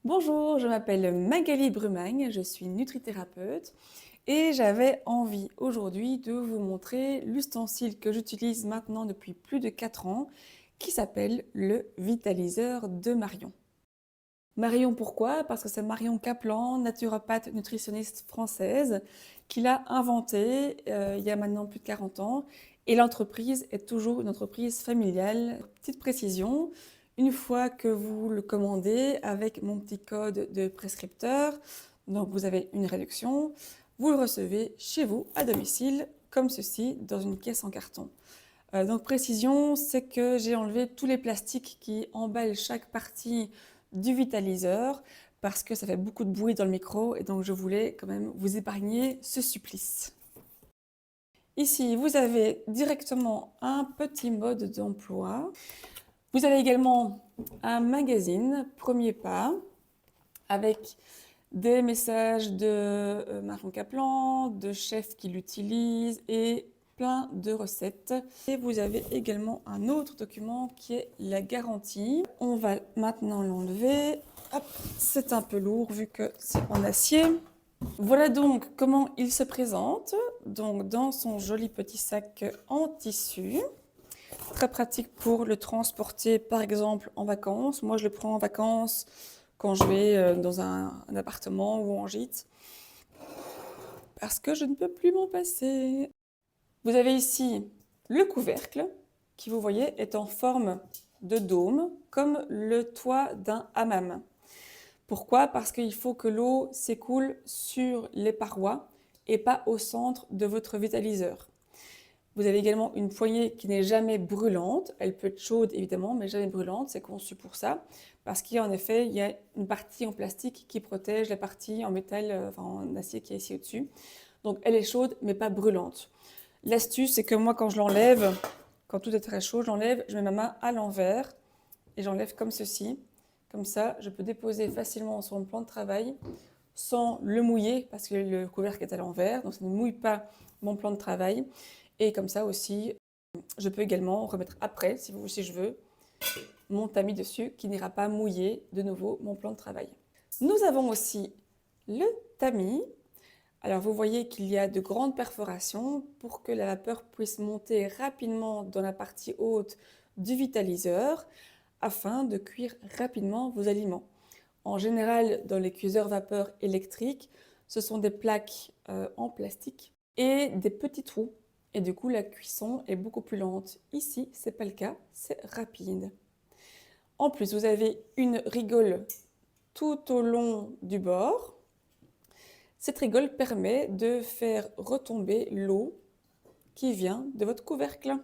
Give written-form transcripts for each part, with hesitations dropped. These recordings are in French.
Bonjour, je m'appelle Magali Brumagne, je suis nutrithérapeute et j'avais envie aujourd'hui de vous montrer l'ustensile que j'utilise maintenant depuis plus de 4 ans qui s'appelle le Vitaliseur de Marion. Marion pourquoi? Parce que c'est Marion Kaplan, naturopathe nutritionniste française, qui l'a inventé il y a maintenant plus de 40 ans et l'entreprise est toujours une entreprise familiale. Petite précision, une fois que vous le commandez avec mon petit code de prescripteur, donc vous avez une réduction, vous le recevez chez vous à domicile comme ceci dans une caisse en carton. Donc précision, c'est que j'ai enlevé tous les plastiques qui emballent chaque partie du vitaliseur parce que ça fait beaucoup de bruit dans le micro et donc je voulais quand même vous épargner ce supplice. Ici, vous avez directement un petit mode d'emploi. Vous avez également un magazine, premier pas, avec des messages de Marion Kaplan, de chefs qui l'utilisent et plein de recettes. Et vous avez également un autre document qui est la garantie. On va maintenant l'enlever. C'est un peu lourd vu que c'est en acier. Voilà donc comment il se présente. Donc dans son joli petit sac en tissu. Très pratique pour le transporter par exemple en vacances. Moi je le prends en vacances quand je vais dans un appartement ou en gîte parce que je ne peux plus m'en passer. Vous avez ici le couvercle qui, vous voyez, est en forme de dôme comme le toit d'un hammam. Pourquoi? Parce qu'il faut que l'eau s'écoule sur les parois et pas au centre de votre vitaliseur. Vous avez également une poignée qui n'est jamais brûlante. Elle peut être chaude évidemment, mais jamais brûlante. C'est conçu pour ça. Parce qu'en effet, il y a une partie en plastique qui protège la partie en métal, enfin en acier qui est ici au-dessus. Donc elle est chaude, mais pas brûlante. L'astuce, c'est que moi, quand je l'enlève, quand tout est très chaud, je l'enlève, je mets ma main à l'envers et j'enlève comme ceci. Comme ça, je peux déposer facilement sur mon plan de travail sans le mouiller parce que le couvercle est à l'envers, donc ça ne mouille pas mon plan de travail. Et comme ça aussi, je peux également remettre après, si je veux, mon tamis dessus qui n'ira pas mouiller de nouveau mon plan de travail. Nous avons aussi le tamis. Alors vous voyez qu'il y a de grandes perforations pour que la vapeur puisse monter rapidement dans la partie haute du vitaliseur afin de cuire rapidement vos aliments. En général, dans les cuiseurs vapeur électriques, ce sont des plaques en plastique et des petits trous. Et du coup, la cuisson est beaucoup plus lente. Ici, ce n'est pas le cas, c'est rapide. En plus, vous avez une rigole tout au long du bord. Cette rigole permet de faire retomber l'eau qui vient de votre couvercle.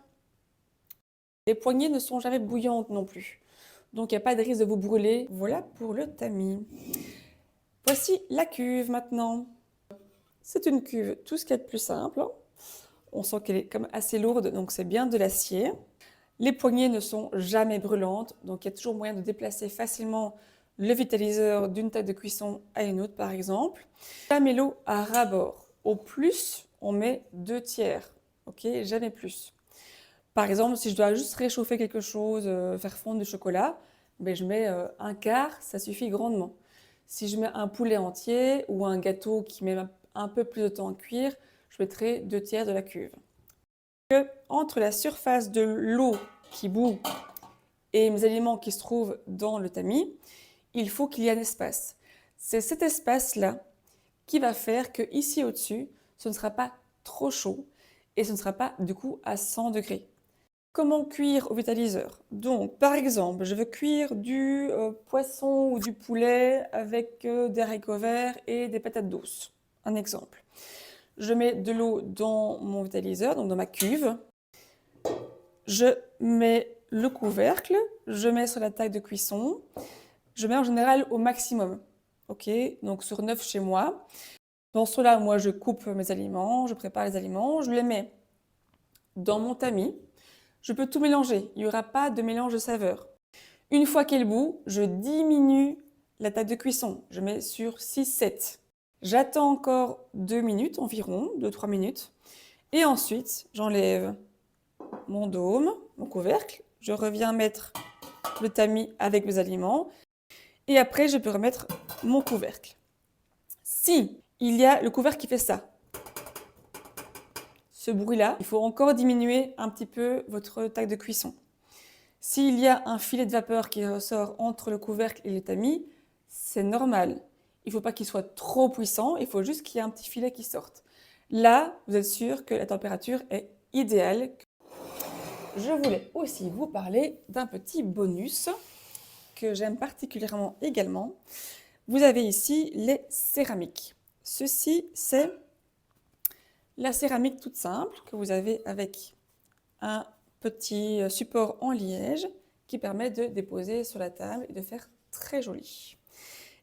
Les poignées ne sont jamais bouillantes non plus, donc il n'y a pas de risque de vous brûler. Voilà pour le tamis. Voici la cuve maintenant. C'est une cuve tout ce qu'il y a de plus simple. On sent qu'elle est comme assez lourde, donc c'est bien de l'acier. Les poignées ne sont jamais brûlantes, donc il y a toujours moyen de déplacer facilement le vitaliseur d'une table de cuisson à une autre par exemple. La mélo à ras-bord. Au plus, on met 2/3, ok, jamais plus. Par exemple, si je dois juste réchauffer quelque chose, faire fondre du chocolat, ben je mets un quart, ça suffit grandement. Si je mets un poulet entier ou un gâteau qui met un peu plus de temps à cuire, je mettrai 2/3 de la cuve. Entre la surface de l'eau qui bout et mes aliments qui se trouvent dans le tamis, il faut qu'il y ait un espace. C'est cet espace-là qui va faire que ici au-dessus, ce ne sera pas trop chaud et ce ne sera pas du coup à 100 degrés. Comment cuire au vitaliseur? Donc, par exemple, je veux cuire du poisson ou du poulet avec des haricots verts et des patates douces. Un exemple. Je mets de l'eau dans mon vitaliseur, donc dans ma cuve. Je mets le couvercle, je mets sur la table de cuisson. Je mets en général au maximum. Ok, donc sur 9 chez moi. Dans cela, moi, je coupe mes aliments, je prépare les aliments, je les mets dans mon tamis. Je peux tout mélanger, il n'y aura pas de mélange de saveurs. Une fois qu'elle bout, je diminue la table de cuisson. Je mets sur 6-7. J'attends encore 2 minutes environ, 2-3 minutes. Et ensuite, j'enlève mon dôme, mon couvercle. Je reviens mettre le tamis avec mes aliments. Et après, je peux remettre mon couvercle. Si il y a le couvercle qui fait ça, ce bruit-là, il faut encore diminuer un petit peu votre taille de cuisson. S'il y a un filet de vapeur qui ressort entre le couvercle et le tamis, c'est normal. Il ne faut pas qu'il soit trop puissant, il faut juste qu'il y ait un petit filet qui sorte. Là, vous êtes sûr que la température est idéale. Je voulais aussi vous parler d'un petit bonus que j'aime particulièrement également. Vous avez ici les céramiques. Ceci, c'est la céramique toute simple que vous avez avec un petit support en liège qui permet de déposer sur la table et de faire très joli.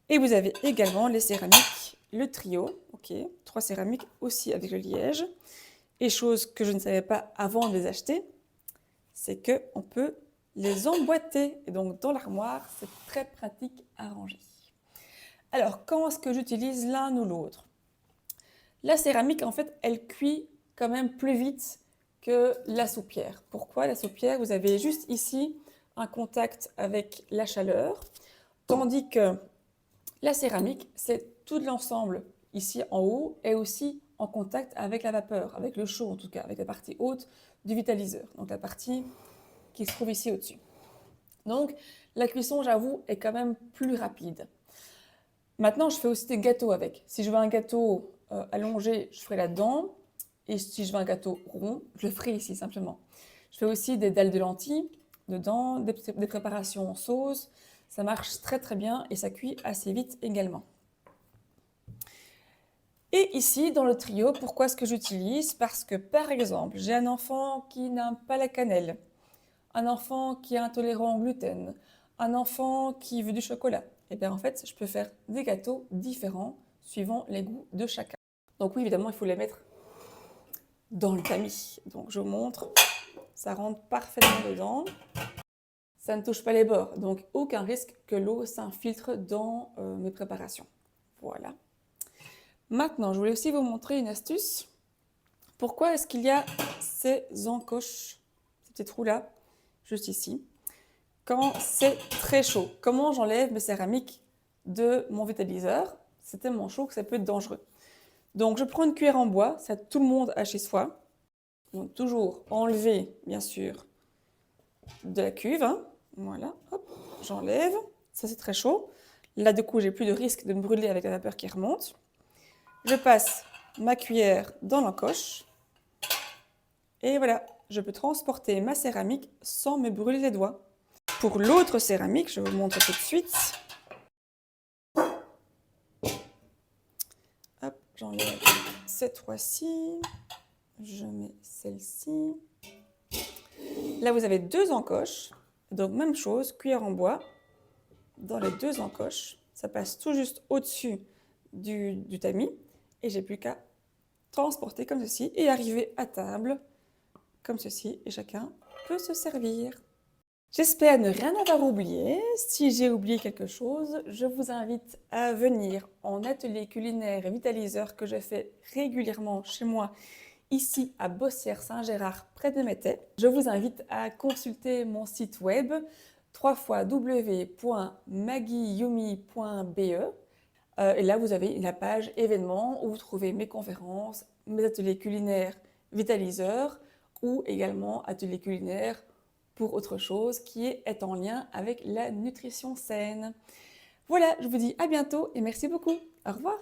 Et vous avez également les céramiques, le trio, ok, 3 céramiques aussi avec le liège. Et chose que je ne savais pas avant de les acheter, c'est qu'on peut les emboîter. Et donc dans l'armoire, c'est très pratique à ranger. Alors, quand est-ce que j'utilise l'un ou l'autre? La céramique, en fait, elle cuit quand même plus vite que la soupière. Pourquoi? La soupière, vous avez juste ici un contact avec la chaleur, tandis que la céramique, c'est tout l'ensemble ici en haut et aussi en contact avec la vapeur, avec le chaud en tout cas, avec la partie haute du vitaliseur, donc la partie qui se trouve ici au-dessus. Donc la cuisson, j'avoue, est quand même plus rapide. Maintenant, je fais aussi des gâteaux avec. Si je veux un gâteau allongé, je ferai là-dedans. Et si je veux un gâteau rond, je le ferai ici simplement. Je fais aussi des dalles de lentilles dedans, des préparations en sauce. Ça marche très très bien et ça cuit assez vite également. Et ici, dans le trio, pourquoi est-ce que j'utilise? Parce que par exemple, j'ai un enfant qui n'aime pas la cannelle, un enfant qui est intolérant au gluten, un enfant qui veut du chocolat. Et bien en fait, je peux faire des gâteaux différents suivant les goûts de chacun. Donc oui, évidemment, il faut les mettre dans le tamis. Donc je vous montre, ça rentre parfaitement dedans. Ça ne touche pas les bords, donc aucun risque que l'eau s'infiltre dans mes préparations. Voilà. Maintenant, je voulais aussi vous montrer une astuce. Pourquoi est-ce qu'il y a ces encoches, ces petits trous-là, juste ici, quand c'est très chaud? Comment j'enlève mes céramiques de mon vitaliseur? C'est tellement chaud que ça peut être dangereux. Donc, je prends une cuillère en bois, ça tout le monde a chez soi. Donc, toujours enlever, bien sûr, de la cuve. Hein. Voilà, hop, j'enlève. Ça, c'est très chaud. Là, du coup, j'ai plus de risque de me brûler avec la vapeur qui remonte. Je passe ma cuillère dans l'encoche. Et voilà, je peux transporter ma céramique sans me brûler les doigts. Pour l'autre céramique, je vous montre tout de suite. Hop, j'enlève cette fois-ci. Je mets celle-ci. Là, vous avez 2 encoches. Donc, même chose, cuillère en bois. Dans les 2 encoches, ça passe tout juste au-dessus du tamis. Et j'ai plus qu'à transporter comme ceci et arriver à table comme ceci. Et chacun peut se servir. J'espère ne rien avoir oublié. Si j'ai oublié quelque chose, je vous invite à venir en atelier culinaire et vitaliseur que je fais régulièrement chez moi, ici à Bossières-Saint-Gérard, près de Mettey. Je vous invite à consulter mon site web www.maggyumi.be. Et là, vous avez la page événements où vous trouvez mes conférences, mes ateliers culinaires vitaliseurs ou également ateliers culinaires pour autre chose qui est en lien avec la nutrition saine. Voilà, je vous dis à bientôt et merci beaucoup. Au revoir.